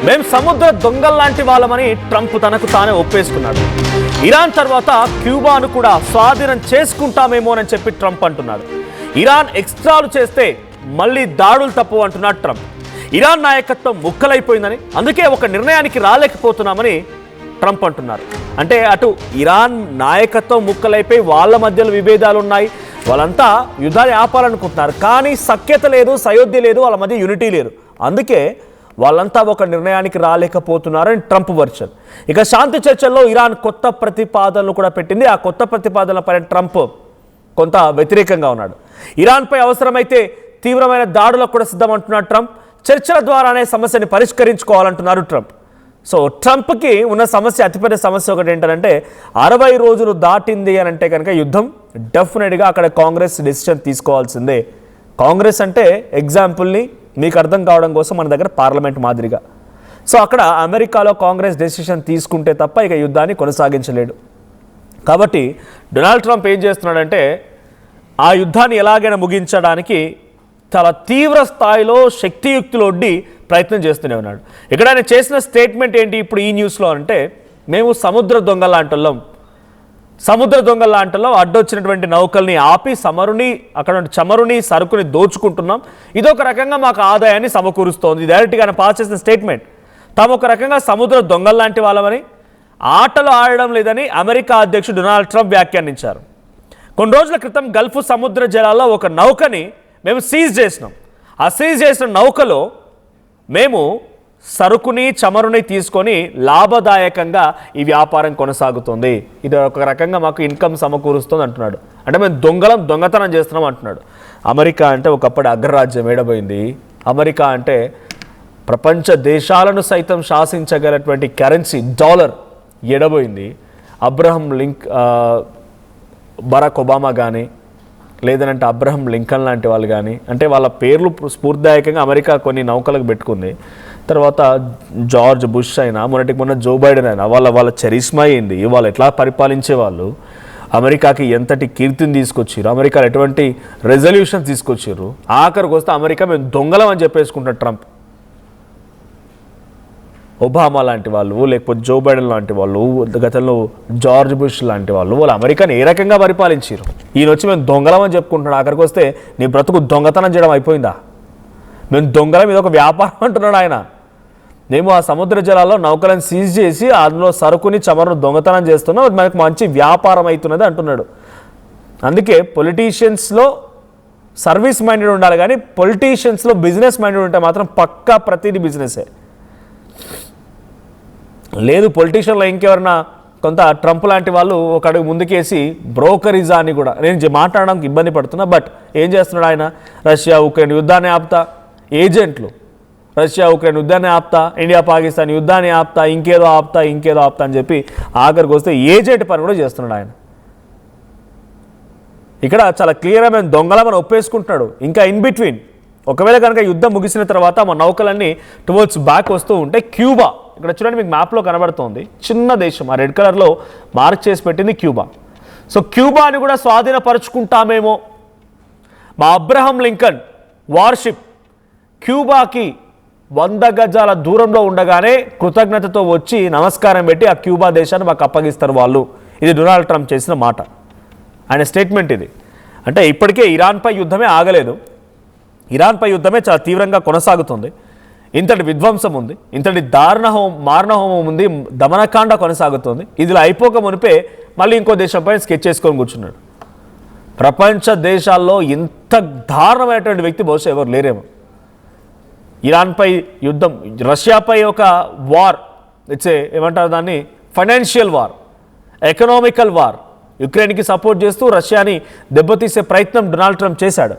మేము సముద్ర దొంగల్లాంటి వాళ్ళమని ట్రంప్ తనకు తానే ఒప్పేసుకున్నాడు. ఇరాన్ తర్వాత క్యూబాను కూడా స్వాధీనం చేసుకుంటామేమోనని చెప్పి ట్రంప్ అంటున్నాడు. ఇరాన్ ఎక్స్ట్రాలు చేస్తే మళ్ళీ దాడులు తప్పు అంటున్నాడు ట్రంప్. ఇరాన్ నాయకత్వం ముక్కలైపోయిందని, అందుకే ఒక నిర్ణయానికి రాలేకపోతున్నామని ట్రంప్ అంటున్నారు. అంటే అటు ఇరాన్ నాయకత్వం ముక్కలైపోయి వాళ్ళ మధ్యలో విభేదాలు ఉన్నాయి, వాళ్ళంతా యుద్ధాన్ని ఆపాలనుకుంటున్నారు, కానీ సఖ్యత లేదు, సయోధ్య లేదు, వాళ్ళ మధ్య యూనిటీ లేదు. అందుకే వాళ్ళంతా ఒక నిర్ణయానికి రాలేకపోతున్నారని ట్రంప్ వర్షన్. ఇక శాంతి చర్చల్లో ఇరాన్ కొత్త ప్రతిపాదనలు కూడా పెట్టింది. ఆ కొత్త ప్రతిపాదనలపై ట్రంప్ కొంత వ్యతిరేకంగా ఉన్నాడు. ఇరాన్పై అవసరమైతే తీవ్రమైన దాడులకు కూడా సిద్ధమంటున్నాడు ట్రంప్. చర్చల ద్వారానే సమస్యని పరిష్కరించుకోవాలంటున్నారు ట్రంప్. సో ట్రంప్కి ఉన్న సమస్య, అతిపెద్ద సమస్య ఒకటి ఏంటంటే 60 రోజులు దాటింది అని అంటే కనుక యుద్ధం డెఫినెట్గా అక్కడ కాంగ్రెస్ డెసిషన్ తీసుకోవాల్సిందే. కాంగ్రెస్ అంటే ఎగ్జాంపుల్ని మీకు అర్థం కావడం కోసం మన దగ్గర పార్లమెంట్ మాదిరిగా. సో అక్కడ అమెరికాలో కాంగ్రెస్ డెసిషన్ తీసుకుంటే తప్ప ఇక యుద్ధాన్ని కొనసాగించలేడు. కాబట్టి డొనాల్డ్ ట్రంప్ ఏం చేస్తున్నాడంటే ఆ యుద్ధాన్ని ఎలాగైనా ముగించడానికి చాలా తీవ్ర స్థాయిలో శక్తియుక్తులు ఒడ్డి ప్రయత్నం చేస్తూనే ఉన్నాడు. ఇక్కడ ఆయన చేసిన స్టేట్మెంట్ ఏంటి ఇప్పుడు ఈ న్యూస్లో అంటే, మేము సముద్ర దొంగలాంటలో అడ్డొచ్చినటువంటి నౌకల్ని ఆపి అక్కడ చమురుని సరుకుని దోచుకుంటున్నాం, ఇదొక రకంగా మాకు ఆదాయాన్ని సమకూరుస్తోంది. డైరెక్ట్గా ఆయన పాస్ చేసిన స్టేట్మెంట్. తాము ఒక రకంగా సముద్ర దొంగల్లాంటి వాళ్ళమని, ఆటలు ఆడడం లేదని అమెరికా అధ్యక్షుడు డొనాల్డ్ ట్రంప్ వ్యాఖ్యానించారు. కొన్ని రోజుల క్రితం గల్ఫ్ సముద్ర జలాల్లో ఒక నౌకని మేము సీజ్ చేసినాం. ఆ సీజ్ చేసిన నౌకలో మేము సరుకుని చమురుని తీసుకొని లాభదాయకంగా ఈ వ్యాపారం కొనసాగుతుంది, ఇది ఒక రకంగా మాకు ఇన్కమ్ సమకూరుస్తుంది అంటున్నాడు. అంటే మేము దొంగతనం చేస్తున్నాం అంటున్నాడు. అమెరికా అంటే ఒకప్పటి అగ్రరాజ్యం ఏడబోయింది. అమెరికా అంటే ప్రపంచ దేశాలను సైతం శాసించగలటువంటి కరెన్సీ డాలర్ ఎడబోయింది. బరాక్ ఒబామా కానీ, లేదనంటే అబ్రహం లింకన్ లాంటి వాళ్ళు కానీ, అంటే వాళ్ళ పేర్లు స్ఫూర్తిదాయకంగా అమెరికా కొన్ని నౌకలకు పెట్టుకుంది. తర్వాత జార్జ్ బుష్ అయినా, మొన్న జో బైడెన్ అయినా వాళ్ళ చరిస్మా ఏంది, వాళ్ళు ఎట్లా పరిపాలించేవాళ్ళు, అమెరికాకి ఎంతటి కీర్తిని తీసుకొచ్చారు, అమెరికాలో ఎటువంటి రెజల్యూషన్స్ తీసుకొచ్చారు. ఆఖరికి వస్తే అమెరికా మేము దొంగలం అని చెప్పేసుకుంటారు ట్రంప్. ఒబామా లాంటి వాళ్ళు, లేకపోతే జో బైడెన్ లాంటి వాళ్ళు, గతంలో జార్జ్ బుష్ లాంటి వాళ్ళు అమెరికాని ఏ రకంగా పరిపాలించారు. ఈయన వచ్చి మేము దొంగలం అని చెప్పుకుంటున్నాడు. అక్కడికి వస్తే నీ బ్రతుకు దొంగతనం చేయడం అయిపోయిందా? మేము దొంగలం, ఇది ఒక వ్యాపారం అంటున్నాడు ఆయన. మేము ఆ సముద్ర జలాల్లో నౌకలను సీజ్ చేసి అందులో సరుకుని చమురును దొంగతనం చేస్తున్నాం, అది మనకు మంచి వ్యాపారం అవుతున్నది అంటున్నాడు. అందుకే పొలిటీషియన్స్లో సర్వీస్ మైండెడ్ ఉండాలి, కానీ పొలిటీషియన్స్లో బిజినెస్ మైండెడ్ ఉంటే మాత్రం పక్కా ప్రతిదీ బిజినెసే. లేదు పొలిటీషియన్లో ఇంకెవరన్నా కొంత ట్రంప్ లాంటి వాళ్ళు ఒక అడుగు ముందుకేసి బ్రోకరిజాన్ని కూడా, నేను మాట్లాడడానికి ఇబ్బంది పడుతున్నా, బట్ ఏం చేస్తున్నాడు ఆయన, రష్యా ఉక్రెయిన్ యుద్ధాన్ని ఆపుతా, ఏజెంట్లు రష్యా ఉక్రెయిన్ యుద్ధాన్ని ఆపుతా, ఇండియా పాకిస్తాన్ యుద్ధాన్ని ఆపుతా, ఇంకేదో ఆపుతా అని చెప్పి ఆఖరికి వస్తే ఏజెంట్ పని కూడా చేస్తున్నాడు ఆయన. ఇక్కడ చాలా క్లియర్గా మేము దొంగలమని ఒప్పేసుకుంటున్నాడు. ఇంకా ఇన్ బిట్వీన్ ఒకవేళ కనుక యుద్ధం ముగిసిన తర్వాత మా నౌకలన్నీ టువర్డ్స్ బ్యాక్ వస్తూ ఉంటే క్యూబా, ఇక్కడ చూడండి మీకు మ్యాప్లో కనబడుతోంది, చిన్న దేశం, ఆ రెడ్ కలర్లో మార్క్ చేసి పెట్టింది క్యూబా. సో క్యూబాని కూడా స్వాధీనపరుచుకుంటామేమో. మా అబ్రహం లింకన్ వార్షిప్ క్యూబాకి 100 గజాల దూరంలో ఉండగానే కృతజ్ఞతతో వచ్చి నమస్కారం పెట్టి ఆ క్యూబా దేశాన్ని మాకు అప్పగిస్తారు వాళ్ళు. ఇది డొనాల్డ్ ట్రంప్ చేసిన మాట, ఆయన స్టేట్మెంట్ ఇది. అంటే ఇప్పటికే ఇరాన్పై యుద్ధమే ఆగలేదు, ఇరాన్పై యుద్ధమే చాలా తీవ్రంగా కొనసాగుతుంది. ఇంతటి విధ్వంసం ఉంది, ఇంతటి మారణహోమం ఉంది, దమనకాండ కొనసాగుతుంది. ఇదిలా అయిపోక మునిపే మళ్ళీ ఇంకో దేశంపై స్కెచ్ చేసుకొని కూర్చున్నాడు. ప్రపంచ దేశాల్లో ఇంత దారుణమైనటువంటి వ్యక్తి బహుశా ఎవరు లేరేమో. ఇరాన్పై యుద్ధం, రష్యాపై ఒక వార్, ఏమంటారు దాన్ని, ఫైనాన్షియల్ వార్, ఎకనామికల్ వార్, యుక్రెయిన్కి సపోర్ట్ చేస్తూ రష్యాని దెబ్బతీసే ప్రయత్నం డొనాల్డ్ ట్రంప్ చేశాడు.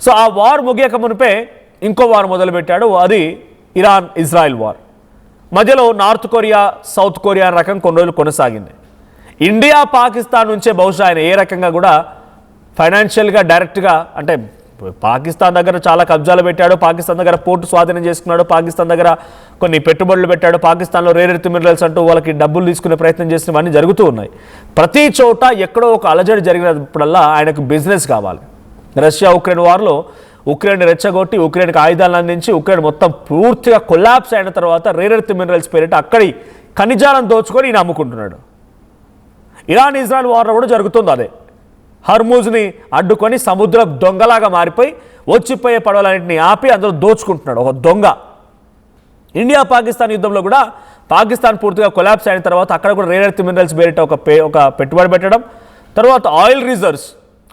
సో ఆ వార్ ముగియక మునిపే ఇంకో వార్ మొదలుపెట్టాడు, అది ఇరాన్ ఇజ్రాయెల్ వార్. మధ్యలో నార్త్ కొరియా సౌత్ కొరియా రకం కొన్ని రోజులు కొనసాగింది. ఇండియా పాకిస్తాన్ నుంచే బహుశా ఆయన ఏ రకంగా కూడా ఫైనాన్షియల్గా డైరెక్ట్గా, అంటే పాకిస్తాన్ దగ్గర చాలా కబ్జాలు పెట్టాడు, పాకిస్తాన్ దగ్గర పోర్టు స్వాధీనం చేసుకున్నాడు, పాకిస్తాన్ దగ్గర కొన్ని పెట్టుబడులు పెట్టాడు, పాకిస్తాన్లో రేర్ ఎర్త్ మినరల్స్ అంటూ వాళ్ళకి డబ్బులు తీసుకునే ప్రయత్నం చేసినవన్నీ జరుగుతూ ఉన్నాయి. ప్రతి చోట ఎక్కడో ఒక అలజడి జరిగినప్పుడల్లా ఆయనకు బిజినెస్ కావాలి. రష్యా ఉక్రెయిన్ వార్లో ఉక్రెయిన్ రెచ్చగొట్టి ఉక్రెయిన్కి ఆయుధాలను అందించి ఉక్రెయిన్ మొత్తం పూర్తిగా కొలాప్స్ అయిన తర్వాత రేర్ ఎర్త్ మినరల్స్ పేరిట అక్కడి ఖనిజాలను దోచుకొని ఈయన అమ్ముకుంటున్నాడు. ఇరాన్ ఇజ్రాయెల్ వార్లో కూడా జరుగుతుంది అదే. హర్మూజ్ని అడ్డుకొని సముద్ర దొంగలాగా మారిపోయి వచ్చిపోయే పడవలన్నింటినీ ఆపి అందులో దోచుకుంటున్నాడు ఒక దొంగ. ఇండియా పాకిస్తాన్ యుద్ధంలో కూడా పాకిస్తాన్ పూర్తిగా కొలాప్స్ అయిన తర్వాత అక్కడ కూడా రేర్ ఎర్త్ మినరల్స్ పేరిట ఒక పెట్టుబడి పెట్టడం, తర్వాత ఆయిల్ రిజర్వ్స్,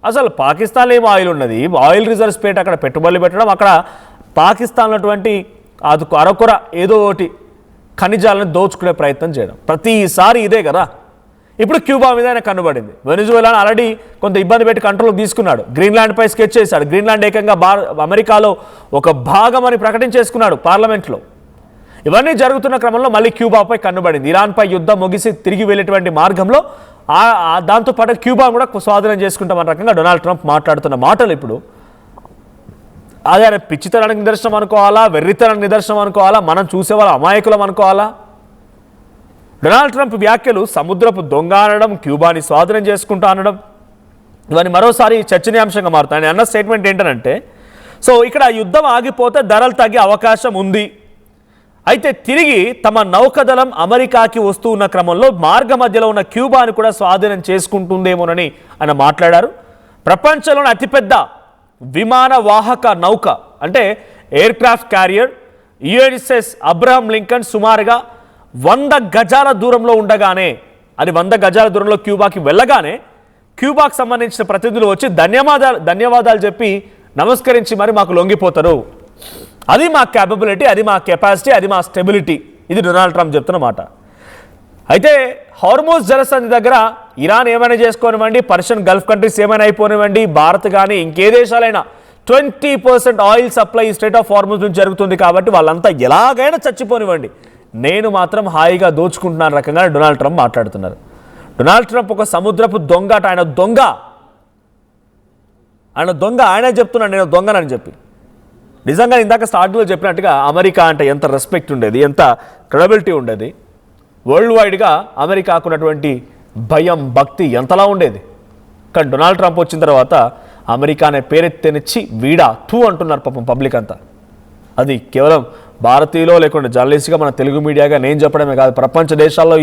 అసలు పాకిస్తాన్లో ఏం ఆయిల్ ఉన్నది, ఆయిల్ రిజర్వ్స్ పేరిట అక్కడ పెట్టుబడులు పెట్టడం, అక్కడ పాకిస్తాన్లో అటువంటి అది అరకొర ఏదో ఒకటి ఖనిజాలను దోచుకునే ప్రయత్నం చేయడం. ప్రతిసారి ఇదే కదా. ఇప్పుడు క్యూబా మీద ఆయన కన్నుబడింది. వెనిజువేలాను ఆల్రెడీ కొంత ఇబ్బంది పెట్టి కంట్రోల్ తీసుకున్నాడు. గ్రీన్లాండ్పై స్కెచ్ చేశాడు. గ్రీన్లాండ్ ఏకంగా అమెరికాలో ఒక భాగం అని ప్రకటించేసుకున్నాడు పార్లమెంట్లో. ఇవన్నీ జరుగుతున్న క్రమంలో మళ్ళీ క్యూబాపై కన్నుబడింది. ఇరాన్పై యుద్ధం ముగిసి తిరిగి వెళ్ళేటువంటి మార్గంలో దాంతోపాటు క్యూబా కూడా స్వాధీనం చేసుకుంటామన్న రకంగా డొనాల్డ్ ట్రంప్ మాట్లాడుతున్న మాటలు ఇప్పుడు అదే ఆయన పిచ్చితనానికి నిదర్శనం అనుకోవాలా, వెర్రితనానికి నిదర్శనం అనుకోవాలా, మనం చూసేవాళ్ళ అమాయకులం అనుకోవాలా? డొనాల్డ్ ట్రంప్ వ్యాఖ్యలు సముద్రపు దొంగ అనడం, క్యూబాని స్వాధీనం చేసుకుంటా అనడం, ఇవన్నీ మరోసారి చర్చనీయాంశంగా మారుతాయి. ఆయన అన్న స్టేట్మెంట్ ఏంటంటే, సో ఇక్కడ యుద్ధం ఆగిపోతే ధరలు తగ్గే అవకాశం ఉంది, అయితే తిరిగి తమ నౌకదళం అమెరికాకి వస్తూ ఉన్న క్రమంలో మార్గ మధ్యలో ఉన్న క్యూబాని కూడా స్వాధీనం చేసుకుంటుందేమోనని ఆయన మాట్లాడారు. ప్రపంచంలోని అతిపెద్ద విమాన వాహక నౌక అంటే air craft carrier USS Abraham Lincoln సుమారుగా 100 గజాల దూరంలో ఉండగానే, అది 100 గజాల దూరంలో క్యూబాకి వెళ్ళగానే క్యూబాకి సంబంధించిన ప్రతినిధులు వచ్చి ధన్యవాదాలు చెప్పి నమస్కరించి మరి మాకు లొంగిపోతారు. అది మా క్యాపబిలిటీ, అది మా కెపాసిటీ, అది మా స్టెబిలిటీ. ఇది డొనాల్డ్ ట్రంప్ చెప్తున్న మాట. అయితే హార్మోజ్ జలసంధి దగ్గర ఇరాన్ ఏమైనా చేసుకోనివ్వండి, పర్షియన్ గల్ఫ్ కంట్రీస్ ఏమైనా అయిపోనివ్వండి, భారత్ కానీ ఇంకే దేశాలైనా 20% oil supply strait of Hormuz నుంచి జరుగుతుంది కాబట్టి వాళ్ళంతా ఎలాగైనా చచ్చిపోనివ్వండి, నేను మాత్రం హాయిగా దోచుకుంటున్నాను రకంగా డొనాల్డ్ ట్రంప్ మాట్లాడుతున్నారు. డొనాల్డ్ ట్రంప్ ఒక సముద్రపు దొంగ, ఆయన దొంగ, ఆయనే చెప్తున్నాడు నేను దొంగనని చెప్పి. నిజంగా ఇందాక స్టార్టింగ్లో చెప్పినట్టుగా అమెరికా అంటే ఎంత రెస్పెక్ట్ ఉండేది, ఎంత క్రెడిబిలిటీ ఉండేది, వరల్డ్ వైడ్గా అమెరికాకు ఉన్నటువంటి భయం భక్తి ఎంతలా ఉండేది. కానీ డొనాల్డ్ ట్రంప్ వచ్చిన తర్వాత అమెరికా అనే పేరెత్తెనిచ్చి వీడా టూ అంటున్నారు పాపం పబ్లిక్ అంతా. అది కేవలం భారతీయులో లేకుంటే జర్నలిస్ట్గా మన తెలుగు మీడియాగా నేను చెప్పడమే కాదు, ప్రపంచ దేశాల్లో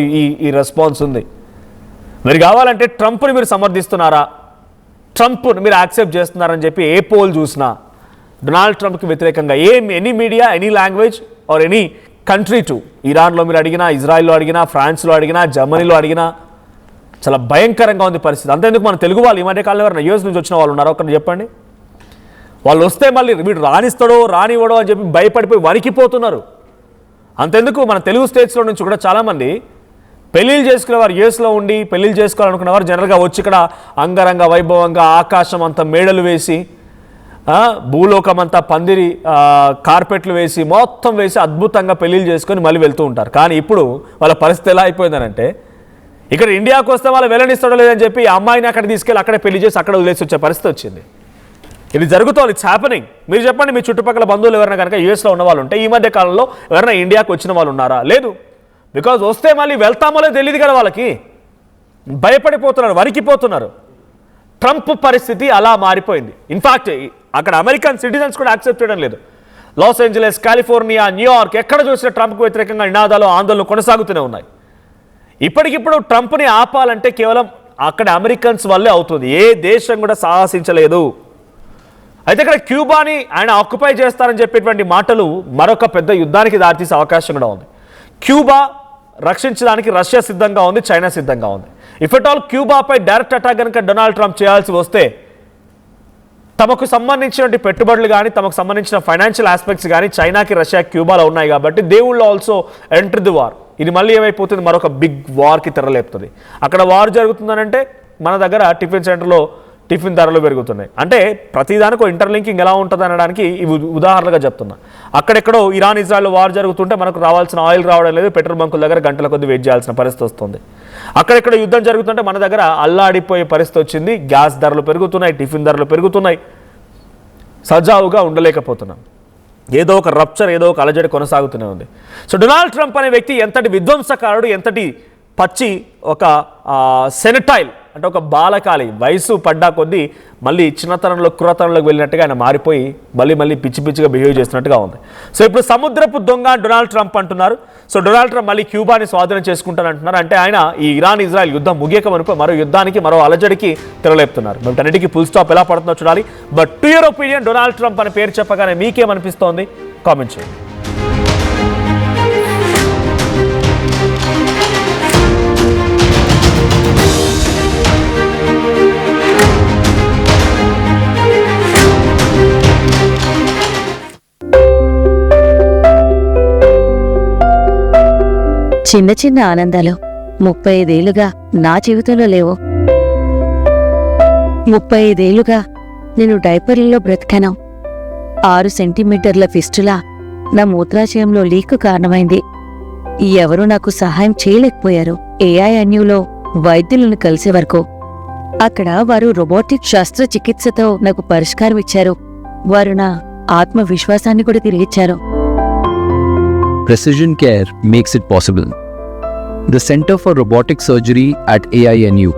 ఈ రెస్పాన్స్ ఉంది. మీరు కావాలంటే ట్రంప్ని మీరు సమర్థిస్తున్నారా, ట్రంప్ని మీరు యాక్సెప్ట్ చేస్తున్నారని చెప్పి ఏ పోల్ చూసినా డొనాల్డ్ ట్రంప్కి వ్యతిరేకంగా any media, any language or any country to, ఇరాన్లో మీరు అడిగినా, ఇజ్రాయిల్లో అడిగినా, ఫ్రాన్స్లో అడిగినా, జర్మనీలో అడిగినా చాలా భయంకరంగా ఉంది పరిస్థితి. అంతేందుకు మన తెలుగు వాళ్ళు ఈ మధ్య కాలంలో ఎవరైనా యూఎస్ నుంచి వచ్చిన వాళ్ళు ఉన్నారో ఒకటి చెప్పండి. వాళ్ళు వస్తే మళ్ళీ వీడు రానిస్తాడో రానివ్వడో అని చెప్పి భయపడిపోయి వణికిపోతున్నారు. అంతెందుకు మన తెలుగు స్టేట్స్లో నుంచి కూడా చాలామంది పెళ్ళిళ్ళు చేసుకునేవారు, యూఎస్లో ఉండి పెళ్ళిళ్ళు చేసుకోవాలనుకునేవారు జనరల్గా వచ్చి ఇక్కడ అంగరంగ వైభవంగా ఆకాశం అంతా మేడలు వేసి, భూలోకం అంతా పందిరి కార్పెట్లు వేసి మొత్తం వేసి అద్భుతంగా పెళ్ళిళ్ళు చేసుకొని మళ్ళీ వెళ్తూ ఉంటారు. కానీ ఇప్పుడు వాళ్ళ పరిస్థితి ఎలా అయిపోయిందనంటే, ఇక్కడ ఇండియాకు వస్తే వాళ్ళు వెళ్ళనిస్తాడో లేదని చెప్పి ఆ అమ్మాయిని అక్కడ తీసుకెళ్ళి అక్కడే పెళ్లి చేసి అక్కడ వదిలేసి వచ్చే పరిస్థితి వచ్చింది. ఇది జరుగుతోంది, ఇట్స్ హ్యాపెనింగ్. మీరు చెప్పండి, మీ చుట్టుపక్కల బంధువులు ఎవరైనా కనుక యూఎస్లో ఉన్న వాళ్ళు ఉంటే ఈ మధ్య కాలంలో ఎవరైనా ఇండియాకు వచ్చిన వాళ్ళు ఉన్నారా? లేదు. బికాజ్ వస్తే మళ్ళీ వెళ్తామో లేదో తెలియదు కదా వాళ్ళకి, భయపడిపోతున్నారు, వణికిపోతున్నారు. ట్రంప్ పరిస్థితి అలా మారిపోయింది. ఇన్ఫాక్ట్ అక్కడ అమెరికన్ సిటిజన్స్ కూడా యాక్సెప్ట్ చేయడం లేదు. లాస్ ఏంజలస్, కాలిఫోర్నియా, న్యూయార్క్ ఎక్కడ చూసినా ట్రంప్కు వ్యతిరేకంగా నినాదాలు, ఆందోళనలు కొనసాగుతూనే ఉన్నాయి. ఇప్పటికిప్పుడు ట్రంప్ని ఆపాలంటే కేవలం అక్కడ అమెరికన్స్ వల్లే అవుతుంది, ఏ దేశం కూడా సాహసించలేదు. అయితే ఇక్కడ క్యూబాని ఆయన ఆక్యుపై చేస్తారని చెప్పేటువంటి మాటలు మరొక పెద్ద యుద్ధానికి దారితీసే అవకాశం కూడా ఉంది. క్యూబా రక్షించడానికి రష్యా సిద్ధంగా ఉంది, చైనా సిద్ధంగా ఉంది. ఇఫ్ ఎట్ ఆల్ క్యూబాపై డైరెక్ట్ అటాక్ కనుక డొనాల్డ్ ట్రంప్ చేయాల్సి వస్తే తమకు సంబంధించిన పెట్టుబడులు కానీ, తమకు సంబంధించిన ఫైనాన్షియల్ ఆస్పెక్ట్స్ కానీ చైనాకి, రష్యా, క్యూబాలో ఉన్నాయి కాబట్టి they will also enter the war. ఇది మళ్ళీ ఏమైపోతుంది, మరొక బిగ్ వార్కి తెరలేపుతుంది. అక్కడ వార్ జరుగుతుందనంటే మన దగ్గర టిఫిన్ సెంటర్లో టిఫిన్ ధరలు పెరుగుతున్నాయి. అంటే ప్రతిదానికి ఇంటర్లింకింగ్ ఎలా ఉంటుంది అనడానికి ఇవి ఉదాహరణగా చెప్తున్నా. అక్కడెక్కడో ఇరాన్ ఇజ్రాయెల్ వార్ జరుగుతుంటే మనకు రావాల్సిన ఆయిల్ రావడం లేదు, పెట్రోల్ బంకుల దగ్గర గంటల కొద్ది వెయిట్ చేయాల్సిన పరిస్థితి వస్తుంది. అక్కడెక్కడ యుద్ధం జరుగుతుంటే మన దగ్గర అల్లాడిపోయే పరిస్థితి వచ్చింది. గ్యాస్ ధరలు పెరుగుతున్నాయి, టిఫిన్ ధరలు పెరుగుతున్నాయి, సజావుగా ఉండలేకపోతున్నాం. ఏదో ఒక రప్చర్, ఏదో ఒక అలజడి కొనసాగుతూనే ఉంది. సో డొనాల్డ్ ట్రంప్ అనే వ్యక్తి ఎంతటి విధ్వంసకారుడు, ఎంతటి పచ్చి ఒక సెనటైల్ అంటే ఒక బాలకాలి వయసు పడ్డా కొద్దీ మళ్ళీ చిన్నతనంలో క్రూరతనంలోకి వెళ్ళినట్టుగా ఆయన మారిపోయి మళ్ళీ పిచ్చి పిచ్చిగా బిహేవ్ చేస్తున్నట్టుగా ఉంది. సో ఇప్పుడు సముద్రపు దొంగ డొనాల్డ్ ట్రంప్ అంటున్నారు. సో డొనాల్డ్ ట్రంప్ మళ్ళీ క్యూబాని స్వాధీనం చేసుకుంటానంటున్నారు. అంటే ఆయన ఈ ఇరాన్ ఇజ్రాయెల్ యుద్ధం ముగియక మనుపు మరో యుద్ధానికి మరో అలజడికి తెరలేపుతున్నారు. బట్ అన్నిటికీ ఫుల్ స్టాప్ ఎలా పడుతుందో చూడాలి. But to your opinion, Donald Trump అనే పేరు చెప్పగానే మీకేమనిపిస్తోంది? కామెంట్ చేయండి. చిన్న చిన్న ఆనందాలు 35 ఏళ్లుగా నా జీవితంలో లేవు. 35 ఏళ్లుగా నేను డైపర్లలో బ్రతికాను. 6 సెంటీమీటర్ల ఫిస్టులా నా మూత్రాశయంలో లీకు కారణమైంది. ఎవరూ నాకు సహాయం చేయలేకపోయారు. AINUలో వైద్యులను కలిసే వరకు. అక్కడ వారు రోబోటిక్ శస్త్రచికిత్సతో నాకు పరిష్కారం ఇచ్చారు. వారు నా ఆత్మవిశ్వాసాన్ని కూడా తిరిగిచ్చారు. Precision care makes it possible. The Center for Robotic Surgery at AINU